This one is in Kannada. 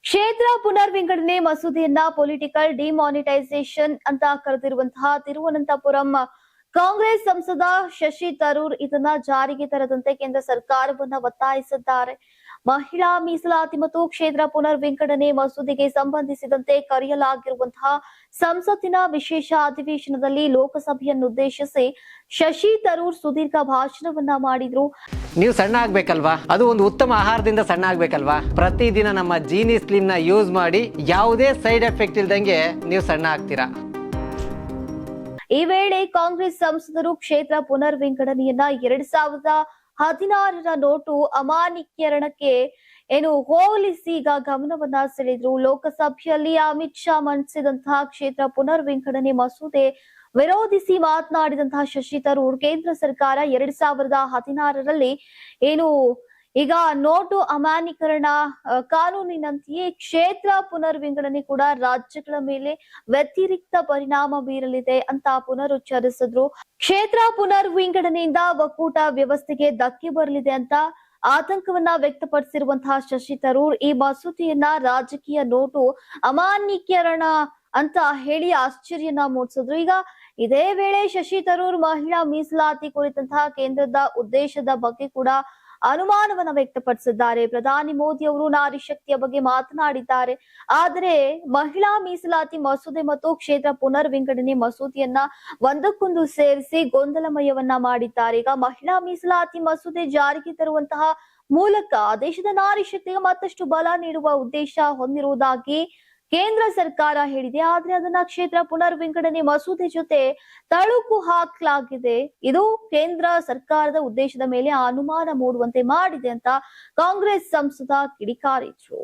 ಕ್ಷೇತ್ರ ಪುನರ್ವಿಂಗಡಣೆ ಮಸೂದೆಯನ್ನ ಪೊಲಿಟಿಕಲ್ ಡಿಮಾನಿಟೈಸೇಷನ್ ಅಂತ ಕರೆದಿರುವಂತಹ ತಿರುವನಂತಪುರಂ ಕಾಂಗ್ರೆಸ್ ಸಂಸದ ಶಶಿ ತರೂರ್ ಇದನ್ನ ಜಾರಿಗೆ ತರದಂತೆ ಕೇಂದ್ರ ಸರ್ಕಾರವನ್ನ ಒತ್ತಾಯಿಸಿದ್ದಾರೆ. ಮಹಿಳಾ ಮೀಸಲಾತಿ ಮತ್ತು ಕ್ಷೇತ್ರ ಪುನರ್ವಿಂಗಡಣೆ ಮಸೂದೆಗೆ ಸಂಬಂಧಿಸಿದಂತೆ ಕರೆಯಲಾಗಿರುವಂತಹ ಸಂಸತ್ತಿನ ವಿಶೇಷ ಅಧಿವೇಶನದಲ್ಲಿ ಲೋಕಸಭೆಯನ್ನುದ್ದೇಶಿಸಿ ಶಶಿ ತರೂರ್ ಸುದೀರ್ಘ ಭಾಷಣವನ್ನ ಮಾಡಿದ್ರು. ನೀವು ಸಣ್ಣ ಆಗ್ಬೇಕಲ್ವಾ, ಅದು ಒಂದು ಉತ್ತಮ ಆಹಾರದಿಂದ ಸಣ್ಣ ಆಗ್ಬೇಕಲ್ವಾ. ಪ್ರತಿದಿನ ನಮ್ಮ ಜೀನಿ ಸ್ಲಿಮ್ ನ ಯೂಸ್ ಮಾಡಿ ಯಾವುದೇ ಸೈಡ್ ಎಫೆಕ್ಟ್ ಇಲ್ದಂಗೆ ನೀವು ಸಣ್ಣ ಆಗ್ತೀರಾ. ಈ ವೇಳೆ ಕಾಂಗ್ರೆಸ್ ಸಂಸದರು ಕ್ಷೇತ್ರ ಪುನರ್ವಿಂಗಡಣೆಯನ್ನ 2016ರ ನೋಟು ಅಮಾನ್ಯೀಕರಣಕ್ಕೆ ಹೋಲಿಸಿ ಈಗ ಗಮನವನ್ನ ಸೆಳೆದ್ರು. ಲೋಕಸಭೆಯಲ್ಲಿ ಅಮಿತ್ ಶಾ ಮಂಡಿಸಿದಂತಹ ಕ್ಷೇತ್ರ ಪುನರ್ವಿಂಗಡಣೆ ಮಸೂದೆ ವಿರೋಧಿಸಿ ಮಾತನಾಡಿದಂತಹ ಶಶಿ ತರೂರ್ ಕೇಂದ್ರ ಸರ್ಕಾರ 2016ರಲ್ಲಿ ಈಗ ನೋಟು ಅಮಾನ್ಯೀಕರಣ ಕಾನೂನಿನಂತೆಯೇ ಕ್ಷೇತ್ರ ಪುನರ್ವಿಂಗಡಣೆ ಕೂಡ ರಾಜ್ಯಗಳ ಮೇಲೆ ವ್ಯತಿರಿಕ್ತ ಪರಿಣಾಮ ಬೀರಲಿದೆ ಅಂತ ಪುನರುಚ್ಚರಿಸಿದ್ರು. ಕ್ಷೇತ್ರ ಪುನರ್ವಿಂಗಡಣೆಯಿಂದ ಒಕ್ಕೂಟ ವ್ಯವಸ್ಥೆಗೆ ಧಕ್ಕೆ ಬರಲಿದೆ ಅಂತ ಆತಂಕವನ್ನ ವ್ಯಕ್ತಪಡಿಸಿರುವಂತಹ ಶಶಿ ತರೂರ್ ಈ ಮಸೂದೆಯನ್ನ ರಾಜಕೀಯ ನೋಟು ಅಮಾನ್ಯೀಕರಣ ಅಂತ ಹೇಳಿ ಆಶ್ಚರ್ಯನ ಮೂಡಿಸಿದ್ರು. ಈಗ ಇದೇ ವೇಳೆ ಶಶಿ ತರೂರ್ ಮಹಿಳಾ ಮೀಸಲಾತಿ ಕುರಿತಂತಹ ಕೇಂದ್ರದ ಉದ್ದೇಶದ ಬಗ್ಗೆ ಕೂಡ ಅನುಮಾನವನ್ನ ವ್ಯಕ್ತಪಡಿಸಿದ್ದಾರೆ. ಪ್ರಧಾನಿ ಮೋದಿ ಅವರು ನಾರಿ ಶಕ್ತಿಯ ಬಗ್ಗೆ ಮಾತನಾಡಿದ್ದಾರೆ. ಆದರೆ ಮಹಿಳಾ ಮೀಸಲಾತಿ ಮಸೂದೆ ಮತ್ತು ಕ್ಷೇತ್ರ ಪುನರ್ವಿಂಗಡಣೆ ಮಸೂದೆಯನ್ನ ಒಂದಕ್ಕೊಂದು ಸೇರಿಸಿ ಗೊಂದಲಮಯವನ್ನ ಮಾಡಿದ್ದಾರೆ. ಈಗ ಮಹಿಳಾ ಮೀಸಲಾತಿ ಮಸೂದೆ ಜಾರಿಗೆ ತರುವಂತಹ ಮೂಲಕ ದೇಶದ ನಾರಿ ಶಕ್ತಿಗೆ ಮತ್ತಷ್ಟು ಬಲ ನೀಡುವ ಉದ್ದೇಶ ಹೊಂದಿರುವುದಾಗಿ ಕೇಂದ್ರ ಸರ್ಕಾರ ಹೇಳಿದೆ. ಆದ್ರೆ ಅದನ್ನ ಕ್ಷೇತ್ರ ಪುನರ್ವಿಂಗಡಣೆ ಮಸೂದೆ ಜೊತೆ ತಳುಕು ಹಾಕಲಾಗಿದೆ. ಇದು ಕೇಂದ್ರ ಸರ್ಕಾರದ ಉದ್ದೇಶದ ಮೇಲೆ ಅನುಮಾನ ಮೂಡುವಂತೆ ಮಾಡಿದೆ ಅಂತ ಕಾಂಗ್ರೆಸ್ ಸಂಸದ ಕಿಡಿಕಾರಿದ್ರು.